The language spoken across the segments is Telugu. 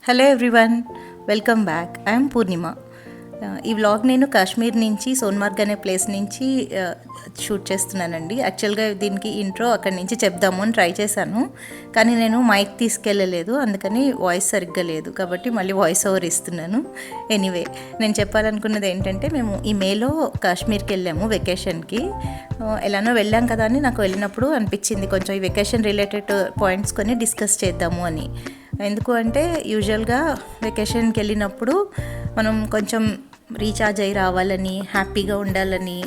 Hello everyone, welcome back. I'm Purnima. ఈ వ్లాగ్ నేను కాశ్మీర్ నుంచి సోన్మార్గ్ అనే ప్లేస్ నుంచి షూట్ చేస్తున్నానండి. యాక్చువల్గా దీనికి ఇంట్రో అక్కడి నుంచి చెప్దాము అని ట్రై చేశాను, కానీ నేను మైక్ తీసుకెళ్ళలేదు, అందుకని వాయిస్ సరిగ్గా లేదు, కాబట్టి మళ్ళీ వాయిస్ ఓవర్ ఇస్తున్నాను. ఎనీవే, నేను చెప్పాలనుకున్నది ఏంటంటే, మేము ఈ మేలో కాశ్మీర్కి వెళ్ళాము వెకేషన్కి. ఎలానో వెళ్ళాం కదా అని నాకు వెళ్ళినప్పుడు అనిపించింది కొంచెం ఈ వెకేషన్ రిలేటెడ్ పాయింట్స్ కొన్ని డిస్కస్ చేద్దాము అని. ఎందుకు అంటే యూజువల్గా వెకేషన్కి వెళ్ళినప్పుడు మనం కొంచెం రీఛార్జ్ అయ్యి రావాలని, హ్యాపీగా ఉండాలని,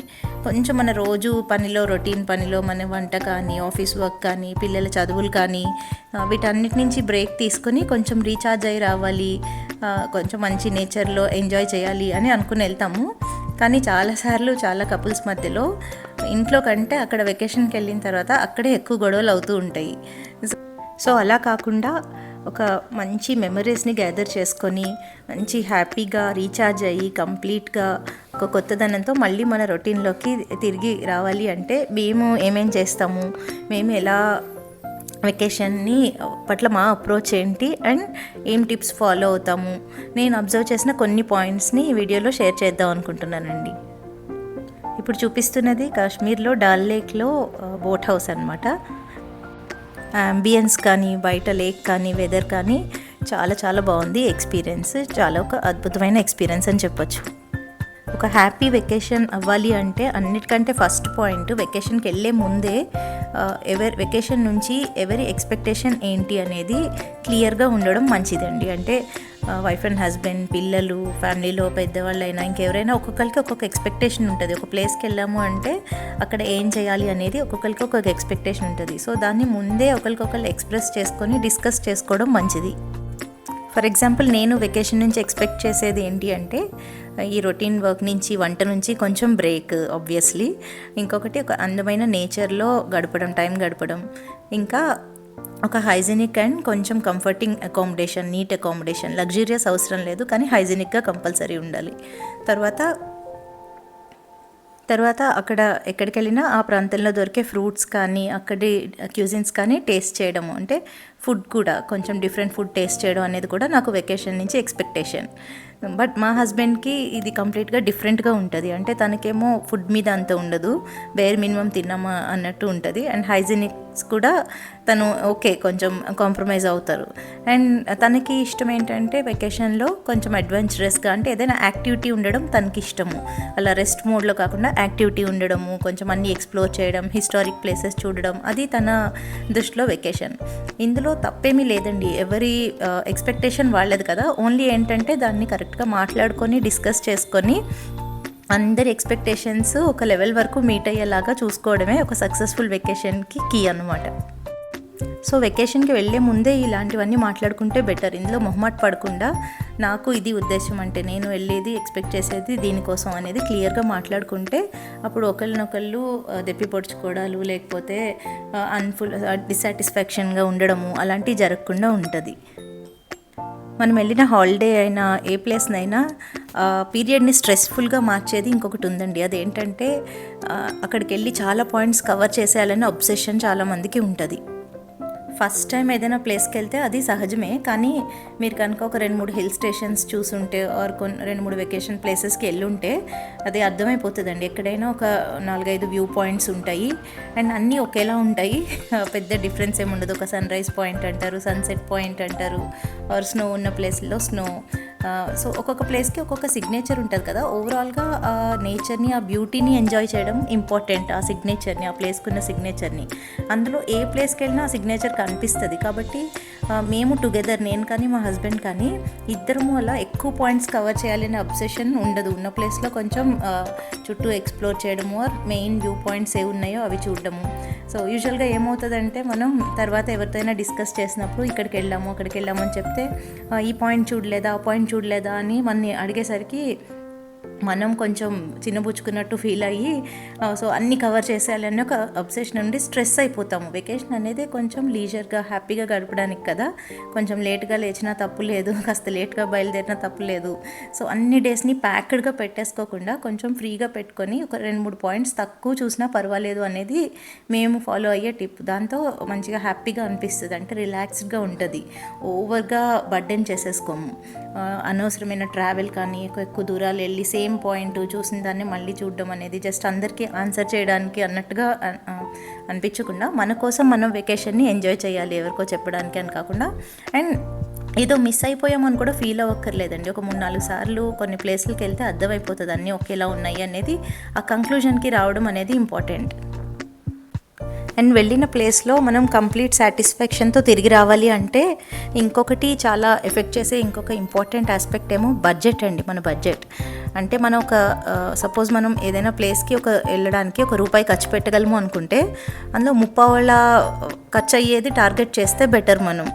కొంచెం మన రోజు పనిలో, రొటీన్ పనిలో మన వంట కానీ, ఆఫీస్ వర్క్ కానీ, పిల్లల చదువులు కానీ, వీటన్నిటి నుంచి బ్రేక్ తీసుకొని కొంచెం రీఛార్జ్ అయ్యి రావాలి, కొంచెం మంచి నేచర్లో ఎంజాయ్ చేయాలి అని అనుకుని వెళ్తాము. కానీ చాలాసార్లు చాలా కపుల్స్ మధ్యలో ఇంట్లో కంటే అక్కడ వెకేషన్కి వెళ్ళిన తర్వాత అక్కడే ఎక్కువ గొడవలు అవుతూ ఉంటాయి. సో అలా కాకుండా ఒక మంచి మెమరీస్ని గ్యాదర్ చేసుకొని మంచి హ్యాపీగా రీఛార్జ్ అయ్యి కంప్లీట్గా ఒక కొత్తదనంతో మళ్ళీ మన రొటీన్లోకి తిరిగి రావాలి అంటే మేము ఏమేం చేస్తాము, మేము ఎలా వెకేషన్ని పట్ల మా అప్రోచ్ ఏంటి అండ్ ఏం టిప్స్ ఫాలో అవుతాము, నేను అబ్జర్వ్ చేసిన కొన్ని పాయింట్స్ని ఈ వీడియోలో షేర్ చేద్దాం అనుకుంటున్నానండి. ఇప్పుడు చూపిస్తున్నది కాశ్మీర్లో డాల్ లేక్లో బోట్ హౌస్ అనమాట. అంబియన్స్ కానీ, బయట లేక్ కానీ, వెదర్ కానీ చాలా చాలా బాగుంది. ఎక్స్పీరియన్స్ చాలా ఒక అద్భుతమైన ఎక్స్పీరియన్స్ అని చెప్పొచ్చు. ఒక హ్యాపీ వెకేషన్ అవ్వాలి అంటే అన్నిటికంటే ఫస్ట్ పాయింట్, వెకేషన్కి వెళ్ళే ముందే వెకేషన్ నుంచి ఎవరి ఎక్స్పెక్టేషన్ ఏంటి అనేది క్లియర్గా ఉండడం మంచిదండి. అంటే వైఫ్ అండ్ హస్బెండ్, పిల్లలు, ఫ్యామిలీలో పెద్దవాళ్ళైనా ఇంకెవరైనా ఒక్కొక్కరికి ఒక్కొక్క ఎక్స్పెక్టేషన్ ఉంటుంది. ఒక ప్లేస్కి వెళ్ళాము అంటే అక్కడ ఏం చేయాలి అనేది ఒక్కొక్కరికి ఒక్కొక్క ఎక్స్పెక్టేషన్ ఉంటుంది. సో దాన్ని ముందే ఒకరికొకరు ఎక్స్ప్రెస్ చేసుకొని డిస్కస్ చేసుకోవడం మంచిది. ఫర్ ఎగ్జాంపుల్, నేను వెకేషన్ నుంచి ఎక్స్పెక్ట్ చేసేది ఏంటి అంటే ఈ రొటీన్ వర్క్ నుంచి, వంట నుంచి కొంచెం బ్రేక్ ఆబ్వియస్లీ. ఇంకొకటి ఒక అందమైన నేచర్లో గడపడం, టైం గడపడం, ఇంకా ఒక హైజీనిక్ అండ్ కొంచెం comforting accommodation, neat accommodation. Luxurious అవసరం లేదు, కానీ హైజీనిక్గా కంపల్సరీ ఉండాలి. తర్వాత అక్కడ ఎక్కడికి వెళ్ళినా ఆ ప్రాంతంలో దొరికే ఫ్రూట్స్ కానీ, అక్కడి క్యూజిన్స్ కానీ టేస్ట్ చేయడము, అంటే ఫుడ్ కూడా కొంచెం డిఫరెంట్ ఫుడ్ టేస్ట్ చేయడం అనేది కూడా నాకు వెకేషన్ నుంచి ఎక్స్పెక్టేషన్. బట్ మా హస్బెండ్కి ఇది కంప్లీట్గా డిఫరెంట్గా ఉంటుంది. అంటే తనకేమో ఫుడ్ మీద అంత ఉండదు, బేర్ మినిమం తిన్నామా అన్నట్టు ఉంటుంది. అండ్ హైజీనిక్స్ కూడా తను ఓకే, కొంచెం కాంప్రమైజ్ అవుతారు. అండ్ తనకి ఇష్టం ఏంటంటే వెకేషన్లో కొంచెం అడ్వెంచరస్గా, అంటే ఏదైనా యాక్టివిటీ ఉండడం తనకి ఇష్టము. అలా రెస్ట్ మోడ్లో కాకుండా యాక్టివిటీ ఉండడము, కొంచెం అన్నీ ఎక్స్ప్లోర్ చేయడం, హిస్టారిక్ ప్లేసెస్ చూడడం, అది తన దృష్టిలో వెకేషన్. ఇందులో తప్పేమీ లేదండి, ఎవరి ఎక్స్పెక్టేషన్ వాళ్ళది కదా. ఓన్లీ ఏంటంటే దాన్ని కరెక్ట్గా మాట్లాడుకొని డిస్కస్ చేసుకొని అందరి ఎక్స్పెక్టేషన్స్ ఒక లెవెల్ వరకు మీట్ అయ్యేలాగా చూసుకోవడమే ఒక సక్సెస్ఫుల్ వెకేషన్కి కీ అన్నమాట. సో వెకేషన్కి వెళ్ళే ముందే ఇలాంటివన్నీ మాట్లాడుకుంటే బెటర్. ఇందులో మొహమాట పడకుండా నాకు ఇది ఉద్దేశం, అంటే నేను వెళ్ళేది, ఎక్స్పెక్ట్ చేసేది దీనికోసం అనేది క్లియర్గా మాట్లాడుకుంటే అప్పుడు ఒకరినొకళ్ళు దెప్పి పొడుచుకోవడాలు, లేకపోతే డిస్సాటిస్ఫాక్షన్గా ఉండడము అలాంటివి జరగకుండా ఉంటుంది. మనం వెళ్ళిన హాలిడే అయినా ఏ ప్లేస్నైనా పీరియడ్ని స్ట్రెస్ఫుల్గా మార్చేది ఇంకొకటి ఉందండి. అదేంటంటే అక్కడికి వెళ్ళి చాలా పాయింట్స్ కవర్ చేసేయాలని అబ్సెషన్ చాలామందికి ఉంటుంది. ఫస్ట్ టైం ఏదైనా ప్లేస్కి వెళ్తే అది సహజమే, కానీ మీరు కనుక ఒక 2-3 హిల్ స్టేషన్స్ చూసుంటే, ఆర్ 2-3 వెకేషన్ ప్లేసెస్కి వెళ్ళుంటే అది అర్థమైపోతుందండి. ఎక్కడైనా ఒక 4-5 వ్యూ పాయింట్స్ ఉంటాయి అండ్ అన్నీ ఒకేలా ఉంటాయి, పెద్ద డిఫరెన్స్ ఏమి ఉండదు. ఒక సన్ రైజ్ పాయింట్ అంటారు, సన్సెట్ పాయింట్ అంటారు, ఆర్ స్నో ఉన్న ప్లేస్లో స్నో. సో ఒక్కొక్క ప్లేస్కి ఒక్కొక్క సిగ్నేచర్ ఉంటుంది కదా. ఓవరాల్గా ఆ నేచర్ని, ఆ బ్యూటీని ఎంజాయ్ చేయడం ఇంపార్టెంట్. ఆ సిగ్నేచర్ని, ఆ ప్లేస్కున్న సిగ్నేచర్ని, అందులో ఏ ప్లేస్కి వెళ్ళినా ఆ సిగ్నేచర్ కనిపిస్తుంది. కాబట్టి మేము టుగెదర్, నేను కానీ మా హస్బెండ్ కానీ ఇద్దరము అలా ఎక్కువ పాయింట్స్ కవర్ చేయాలనే అబ్సెషన్ ఉండదు. ఉన్న ప్లేస్లో కొంచెం చుట్టూ ఎక్స్ప్లోర్ చేయడము, ఆర్ మెయిన్ వ్యూ పాయింట్స్ ఏ ఉన్నాయో అవి చూడడము. సో యూజువల్గా ఏమవుతుందంటే, మనం తర్వాత ఎవరితోనైనా డిస్కస్ చేసినప్పుడు ఇక్కడికి వెళ్ళాము, అక్కడికి వెళ్ళాము అని చెప్తే ఈ పాయింట్ చూడలేదా, ఆ పాయింట్ చూడలేదా అని మనని అడిగేసరికి మనం కొంచెం చిన్నబుచ్చుకున్నట్టు ఫీల్ అయ్యి సో అన్నీ కవర్ చేసేయాలని ఒక అబ్సెషన్ నుండి స్ట్రెస్ అయిపోతాము. వెకేషన్ అనేది కొంచెం లీజర్గా హ్యాపీగా గడపడానికి కదా. కొంచెం లేట్గా లేచినా తప్పు లేదు, కాస్త లేట్గా బయలుదేరినా తప్పు లేదు. సో అన్ని డేస్ని ప్యాక్డ్గా పెట్టేసుకోకుండా కొంచెం ఫ్రీగా పెట్టుకొని ఒక 2-3 పాయింట్స్ తక్కువ చూసినా పర్వాలేదు అనేది మేము ఫాలో అయ్యే టిప్. దాంతో మంచిగా హ్యాపీగా అనిపిస్తుంది, అంటే రిలాక్స్డ్గా ఉంటుంది. ఓవర్గా బర్డెన్ చేసేసుకోము. అనవసరమైన ట్రావెల్ కానీ ఎక్కువ దూరాలు వెళ్ళి సేమ్ పాయింట్ చూసిన దాన్ని మళ్ళీ చూడడం అనేది జస్ట్ అందరికీ ఆన్సర్ చేయడానికి అన్నట్టుగా అనిపించకుండా మన కోసం మనం వెకేషన్ని ఎంజాయ్ చేయాలి, ఎవరికో చెప్పడానికి అని కాకుండా. అండ్ ఏదో మిస్ అయిపోయామని కూడా ఫీల్ అవ్వక్కర్లేదండి. ఒక 3-4 సార్లు కొన్ని ప్లేస్లకి వెళ్తే అర్థమైపోతుంది అన్నీ ఒకేలా ఉన్నాయి అనేది. ఆ కంక్లూజన్కి రావడం అనేది ఇంపార్టెంట్. అండ్ వెళ్ళిన ప్లేస్లో మనం కంప్లీట్ సాటిస్ఫాక్షన్తో తిరిగి రావాలి అంటే ఇంకొకటి చాలా ఎఫెక్ట్ చేసే ఇంకొక ఇంపార్టెంట్ ఆస్పెక్ట్ ఏమో బడ్జెట్ అండి. మన బడ్జెట్ అంటే మనం ఒక సపోజ్ మనం ఏదైనా ప్లేస్కి వెళ్ళడానికి ₹1 ఖర్చు పెట్టగలము అనుకుంటే అందులో 30 ఖర్చు అయ్యేది టార్గెట్ చేస్తే బెటర్ మనం.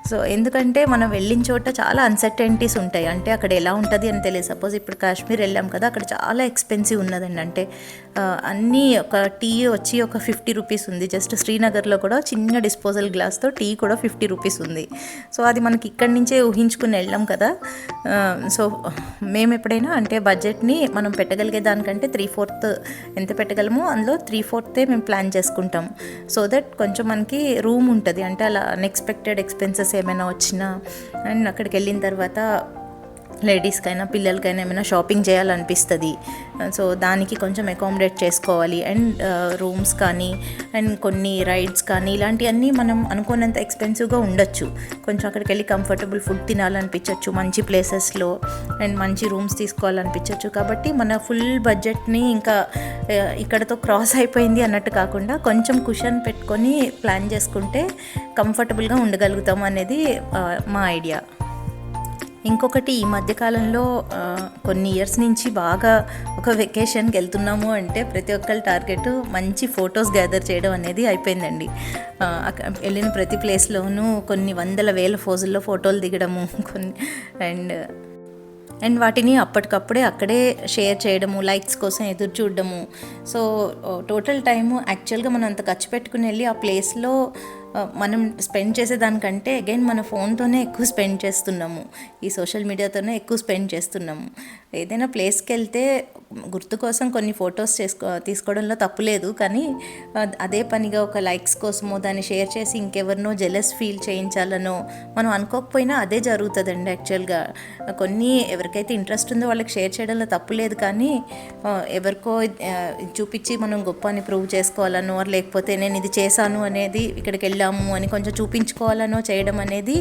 సో ఎందుకంటే మనం వెళ్ళిన చోట చాలా అన్సర్టెనిటీస్ ఉంటాయి, అంటే అక్కడ ఎలా ఉంటుంది అని తెలియదు. సపోజ్ ఇప్పుడు కాశ్మీర్ వెళ్ళాం కదా, అక్కడ చాలా ఎక్స్పెన్సివ్ ఉన్నదండి. అంటే అన్నీ ఒక టీ వచ్చి ఒక ₹50 ఉంది. జస్ట్ శ్రీనగర్లో కూడా చిన్న డిస్పోజల్ గ్లాస్తో టీ కూడా ₹50 ఉంది. సో అది మనకి ఇక్కడి నుంచే ఊహించుకుని వెళ్ళాం కదా. సో మేము ఎప్పుడైనా అంటే బడ్జెట్ని మనం పెట్టగలిగే దానికంటే 3/4 ఎంత పెట్టగలమో అందులో 3/4 మేము ప్లాన్ చేసుకుంటాం. సో దట్ కొంచెం మనకి రూమ్ ఉంటుంది, అంటే అలా అన్ఎక్స్పెక్టెడ్ ఎక్స్పెన్సెస్ ఏమైనా వచ్చినా. అండ్ అక్కడికి వెళ్ళిన తర్వాత లేడీస్కైనా పిల్లలకైనా ఏమైనా షాపింగ్ చేయాలనిపిస్తుంది. సో దానికి కొంచెం అకామిడేట్ చేసుకోవాలి. అండ్ రూమ్స్ కానీ అండ్ కొన్ని రైడ్స్ కానీ ఇలాంటివన్నీ మనం అనుకున్నంత ఎక్స్పెన్సివ్గా ఉండొచ్చు. కొంచెం అక్కడికి వెళ్ళి కంఫర్టబుల్ ఫుడ్ తినాలనిపించవచ్చు మంచి ప్లేసెస్లో, అండ్ మంచి రూమ్స్ తీసుకోవాలనిపించవచ్చు. కాబట్టి మన ఫుల్ బడ్జెట్ని ఇంకా ఇక్కడతో క్రాస్ అయిపోయింది అన్నట్టు కాకుండా కొంచెం కుషన్ పెట్టుకొని ప్లాన్ చేసుకుంటే కంఫర్టబుల్గా ఉండగలుగుతాం అనేది మా ఐడియా. ఇంకొకటి, ఈ మధ్యకాలంలో కొన్ని ఇయర్స్ నుంచి బాగా ఒక వెకేషన్కి వెళ్తున్నాము అంటే ప్రతి ఒక్కరి టార్గెట్ మంచి ఫొటోస్ గ్యాదర్ చేయడం అనేది అయిపోయిందండి. వెళ్ళిన ప్రతి ప్లేస్లోనూ కొన్ని 100,000 ఫోజుల్లో ఫోటోలు దిగడము అండ్ వాటిని అప్పటికప్పుడే అక్కడే షేర్ చేయడము, లైక్స్ కోసం ఎదురు చూడడము. సో టోటల్ టైము యాక్చువల్గా మనం అంత ఖర్చు పెట్టుకుని వెళ్ళి ఆ ప్లేస్లో మనం స్పెండ్ చేసేదానికంటే అగైన్ మన ఫోన్తోనే ఎక్కువ స్పెండ్ చేస్తున్నాము, ఈ సోషల్ మీడియాతోనే ఎక్కువ స్పెండ్ చేస్తున్నాము. ఏదైనా ప్లేస్కి వెళ్తే గుర్తు కోసం కొన్ని ఫొటోస్ తీసుకోవడంలో తప్పులేదు, కానీ అదే పనిగా ఒక లైక్స్ కోసమో దాన్ని షేర్ చేసి ఇంకెవరినో జెలస్ ఫీల్ చేయించాలనో మనం అనుకోకపోయినా అదే జరుగుతుందండి. యాక్చువల్గా కొన్ని ఎవరికైతే ఇంట్రెస్ట్ ఉందో వాళ్ళకి షేర్ చేయడంలో తప్పులేదు, కానీ ఎవరికో చూపించి మనం గొప్ప అని ప్రూవ్ చేసుకోవాలనో, లేకపోతే నేను ఇది చేశాను అనేది ఇక్కడికి వెళ్ళాము అని కొంచెం చూపించుకోవాలనో చేయడం అనేది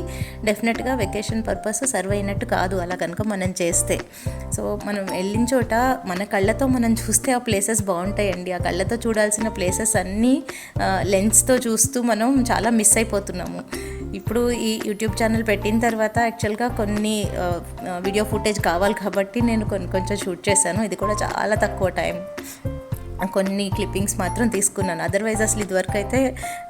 డెఫినెట్గా వెకేషన్ పర్పస్ సర్వ్ అయినట్టు కాదు అలా కనుక మనం చేస్తే. సో మనం వెళ్ళిన చోట మన కళ్ళతో మనం చూస్తే ఆ ప్లేసెస్ బాగుంటాయండి. ఆ కళ్ళతో చూడాల్సిన ప్లేసెస్ అన్నీ లెన్స్తో చూస్తూ మనం చాలా మిస్ అయిపోతున్నాము. ఇప్పుడు ఈ యూట్యూబ్ ఛానల్ పెట్టిన తర్వాత యాక్చువల్గా కొన్ని వీడియో ఫుటేజ్ కావాలి కాబట్టి నేను కొంచెం షూట్ చేశాను. ఇది కూడా చాలా తక్కువ టైం, కొన్ని క్లిప్పింగ్స్ మాత్రం తీసుకున్నాను. అదర్వైజ్ అసలు ఇదివరకు అయితే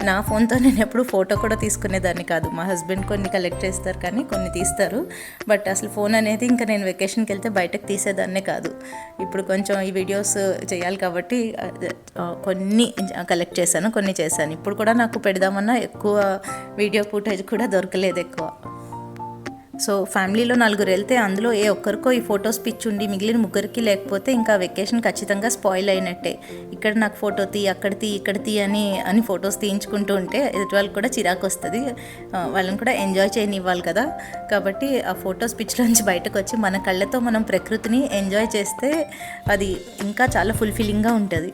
నా ఫోన్తో నేను ఎప్పుడు ఫోటో కూడా తీసుకునేదాన్ని కాదు. మా హస్బెండ్ కొన్ని కలెక్ట్ చేస్తారు, కానీ కొన్ని తీస్తారు. బట్ అసలు ఫోన్ అనేది ఇంకా నేను వెకేషన్కి వెళ్తే బయటకు తీసేదాన్నే కాదు. ఇప్పుడు కొంచెం ఈ వీడియోస్ చేయాలి కాబట్టి కొన్ని కలెక్ట్ చేశాను, కొన్ని చేశాను. ఇప్పుడు కూడా నాకు పెడదామన్నా ఎక్కువ వీడియో ఫుటేజ్ కూడా దొరకలేదు ఎక్కువ. సో ఫ్యామిలీలో 4 వెళ్తే అందులో ఏ ఒక్కరికో ఈ ఫొటోస్ పిచ్చి ఉండి మిగిలిన 3కి లేకపోతే ఇంకా వెకేషన్ ఖచ్చితంగా స్పాయిల్ అయినట్టే. ఇక్కడ నాకు ఫోటో తీ, అక్కడ తీ, ఇక్కడ తీ అని ఫొటోస్ తీయించుకుంటూ ఉంటే ఎదుటి వాళ్ళకి కూడా చిరాకు వస్తుంది. వాళ్ళని కూడా ఎంజాయ్ చేయనివ్వాలి కదా. కాబట్టి ఆ ఫొటోస్ పిచ్చిలోంచి బయటకు వచ్చి మన కళ్ళతో మనం ప్రకృతిని ఎంజాయ్ చేస్తే అది ఇంకా చాలా ఫుల్ఫిల్లింగ్గా ఉంటుంది.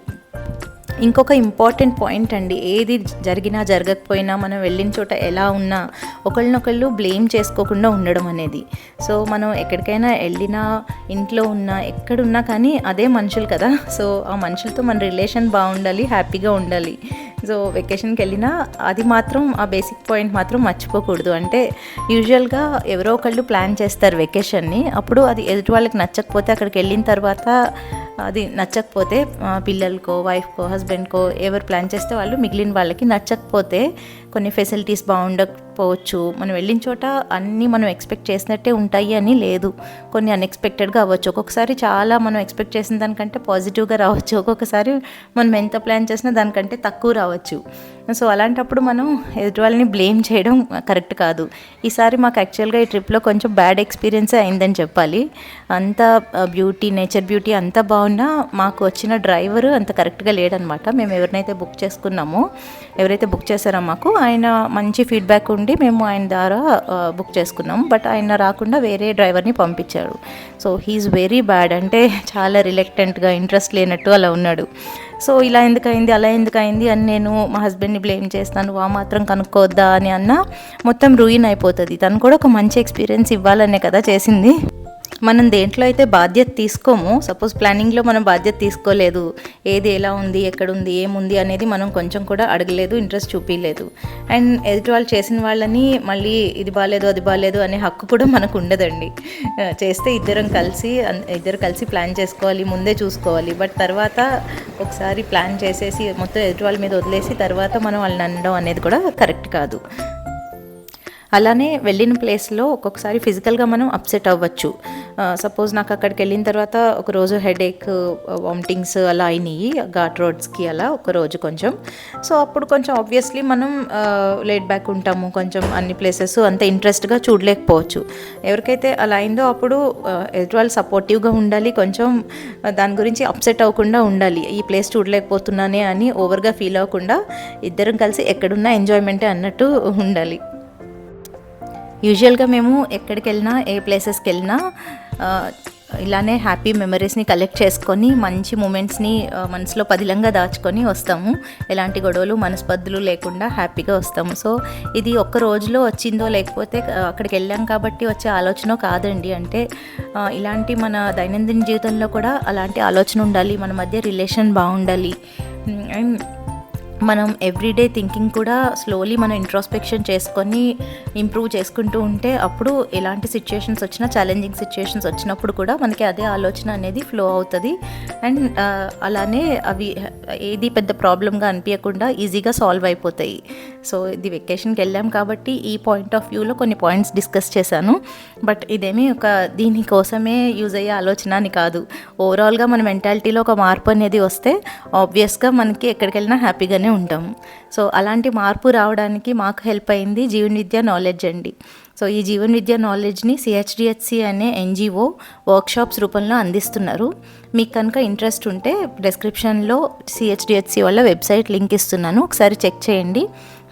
ఇంకొక ఇంపార్టెంట్ పాయింట్ అండి, ఏది జరిగినా జరగకపోయినా మనం వెళ్ళిన చోట ఎలా ఉన్నా ఒకళ్ళనొకళ్ళు బ్లేమ్ చేసుకోకుండా ఉండడం అనేది. సో మనం ఎక్కడికైనా వెళ్ళినా, ఇంట్లో ఉన్నా, ఎక్కడున్నా కానీ అదే మనుషులు కదా. సో ఆ మనుషులతో మన రిలేషన్ బాగుండాలి, హ్యాపీగా ఉండాలి. సో వెకేషన్కి వెళ్ళినా అది మాత్రం, ఆ బేసిక్ పాయింట్ మాత్రం మర్చిపోకూడదు. అంటే యూజువల్గా ఎవరో ఒకళ్ళు ప్లాన్ చేస్తారు వెకేషన్ని, అప్పుడు అది ఎదుటి వాళ్ళకి నచ్చకపోతే అక్కడికి వెళ్ళిన తర్వాత అది నచ్చకపోతే పిల్లలకో, వైఫ్కో, హస్బెండ్కో ఎవరు ప్లాన్ చేస్తే వాళ్ళు మిగిలిన వాళ్ళకి నచ్చకపోతే, కొన్ని ఫెసిలిటీస్ బాగుండకపోతే జరగకపోవచ్చు. మనం వెళ్ళిన చోట అన్నీ మనం ఎక్స్పెక్ట్ చేసినట్టే ఉంటాయి అని లేదు. కొన్ని అన్ఎక్స్పెక్టెడ్గా అవ్వచ్చు. ఒక్కొక్కసారి చాలా మనం ఎక్స్పెక్ట్ చేసిన దానికంటే పాజిటివ్గా రావచ్చు. ఒక్కొక్కసారి మనం ఎంత ప్లాన్ చేసినా దానికంటే తక్కువ రావచ్చు. సో అలాంటప్పుడు మనం ఎదుటి వాళ్ళని బ్లేమ్ చేయడం కరెక్ట్ కాదు. ఈసారి మాకు యాక్చువల్గా ఈ ట్రిప్లో కొంచెం బ్యాడ్ ఎక్స్పీరియన్సే అయిందని చెప్పాలి. అంత నేచర్ బ్యూటీ అంతా బాగున్నా మాకు వచ్చిన డ్రైవర్ అంత కరెక్ట్గా లేడనమాట. మేము ఎవరినైతే బుక్ చేసుకున్నామో, ఎవరైతే బుక్ చేశారో మాకు ఆయన మంచి ఫీడ్బ్యాక్ ఉండి మేము ఆయన ద్వారా బుక్ చేసుకున్నాము. బట్ ఆయన రాకుండా వేరే డ్రైవర్ని పంపించాడు. So he's very bad. అంటే చాలా రిలక్టెంట్గా, ఇంట్రెస్ట్ లేనట్టు అలా ఉన్నాడు. సో ఇలా ఎందుకయింది, అలా ఎందుకయింది అని నేను మా హస్బెండ్ని బ్లేమ్ చేస్తాను. ఆ మాత్రం కనుక్కోవద్దా అని అన్నా మొత్తం రూయిన్ అయిపోతుంది. తను కూడా ఒక మంచి ఎక్స్పీరియన్స్ ఇవ్వాలనే కదా చేసింది. మనం దేంట్లో అయితే బాధ్యత తీసుకోమో, సపోజ్ ప్లానింగ్లో మనం బాధ్యత తీసుకోలేదు, ఏది ఎలా ఉంది, ఎక్కడుంది, ఏముంది అనేది మనం కొంచెం కూడా అడగలేదు, ఇంట్రెస్ట్ చూపించలేదు. అండ్ ఎదుటి వాళ్ళు చేసిన వాళ్ళని మళ్ళీ ఇది బాగాలేదు, అది బాగాలేదు అనే హక్కు కూడా మనకు ఉండదండి. చేస్తే ఇద్దరు కలిసి ప్లాన్ చేసుకోవాలి, ముందే చూసుకోవాలి. బట్ తర్వాత ఒకసారి ప్లాన్ చేసేసి మొత్తం ఎదుటి వాళ్ళ మీద వదిలేసి తర్వాత మనం వాళ్ళని అనడం అనేది కూడా కరెక్ట్ కాదు. అలానే వెళ్ళిన ప్లేస్లో ఒక్కొక్కసారి ఫిజికల్గా మనం అప్సెట్ అవ్వచ్చు. సపోజ్ నాకు అక్కడికి వెళ్ళిన తర్వాత ఒకరోజు హెడేక్, వామిటింగ్స్ అలా అయినాయి ఘాట్ రోడ్స్కి అలా ఒకరోజు కొంచెం. సో అప్పుడు కొంచెం ఆబ్వియస్లీ మనం లేట్ బ్యాక్ ఉంటాము, కొంచెం అన్ని ప్లేసెస్ అంత ఇంట్రెస్ట్గా చూడలేకపోవచ్చు. ఎవరికైతే అలా అయిందో అప్పుడు ఎదుటి వాళ్ళు సపోర్టివ్గా ఉండాలి, కొంచెం దాని గురించి అప్సెట్ అవ్వకుండా ఉండాలి. ఈ ప్లేస్ చూడలేకపోతున్నానే అని ఓవర్గా ఫీల్ అవ్వకుండా ఇద్దరం కలిసి ఎక్కడున్నా ఎంజాయ్మెంటే అన్నట్టు ఉండాలి. యూజువల్గా మేము ఎక్కడికి వెళ్ళినా, ఏ ప్లేసెస్కి వెళ్ళినా ఇలానే హ్యాపీ మెమరీస్ని కలెక్ట్ చేసుకొని మంచి మూమెంట్స్ని మనసులో పదిలంగా దాచుకొని వస్తాము. ఎలాంటి గొడవలు, మనస్పర్ధలు లేకుండా హ్యాపీగా వస్తాము. సో ఇది ఒక్క రోజులో వచ్చిందో లేకపోతే అక్కడికి వెళ్ళాం కాబట్టి వచ్చే ఆలోచన కాదండి. అంటే ఇలాంటి మన దైనందిన జీవితంలో కూడా అలాంటి ఆలోచన ఉండాలి, మన మధ్య రిలేషన్ బాగుండాలి. అండ్ మనం ఎవ్రీడే థింకింగ్ కూడా స్లోలీ మనం ఇంట్రోస్పెక్షన్ చేసుకొని ఇంప్రూవ్ చేసుకుంటూ ఉంటే అప్పుడు ఎలాంటి సిచ్యుయేషన్స్ వచ్చినా, ఛాలెంజింగ్ సిచ్యుయేషన్స్ వచ్చినప్పుడు కూడా మనకి అదే ఆలోచన అనేది ఫ్లో అవుతుంది. అండ్ అలానే అవి ఏది పెద్ద ప్రాబ్లంగా అనిపించకుండా ఈజీగా సాల్వ్ అయిపోతాయి. సో ఇది వెకేషన్కి వెళ్ళాం కాబట్టి ఈ పాయింట్ ఆఫ్ వ్యూలో కొన్ని పాయింట్స్ డిస్కస్ చేశాను. బట్ ఇదేమీ దీనికోసమే యూజ్ అయ్యే ఆలోచన అని కాదు. ఓవరాల్గా మన మెంటాలిటీలో ఒక మార్పు అనేది వస్తే ఆబ్వియస్గా మనకి ఎక్కడికి వెళ్ళినా హ్యాపీగానే ఉంటాము. సో అలాంటి మార్పు రావడానికి మాకు హెల్ప్ అయింది జీవన్ విద్య నాలెడ్జ్ అండి. సో ఈ జీవన్ విద్య నాలెడ్జ్ని CHDHC అనే NGO వర్క్షాప్స్ రూపంలో అందిస్తున్నారు. మీకు కనుక ఇంట్రెస్ట్ ఉంటే డిస్క్రిప్షన్లో CHDHC వాళ్ళ వెబ్సైట్ లింక్ ఇస్తున్నాను, ఒకసారి చెక్ చేయండి.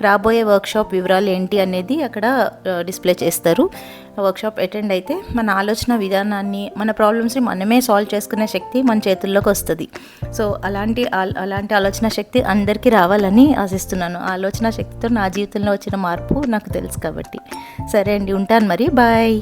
రాబోయే వర్క్షాప్ వివరాలు ఏంటి అనేది అక్కడ డిస్ప్లే చేస్తారు. వర్క్షాప్ అటెండ్ అయితే మన ఆలోచన విధానాన్ని, మన ప్రాబ్లమ్స్ని మనమే సాల్వ్ చేసుకునే శక్తి మన చేతుల్లోకి వస్తుంది. సో అలాంటి ఆలోచన శక్తి అందరికీ రావాలని ఆశిస్తున్నాను. ఆ ఆలోచన శక్తితో నా జీవితంలో వచ్చిన మార్పు నాకు తెలుసు కాబట్టి. సరే అండి, ఉంటాను మరి, బాయ్.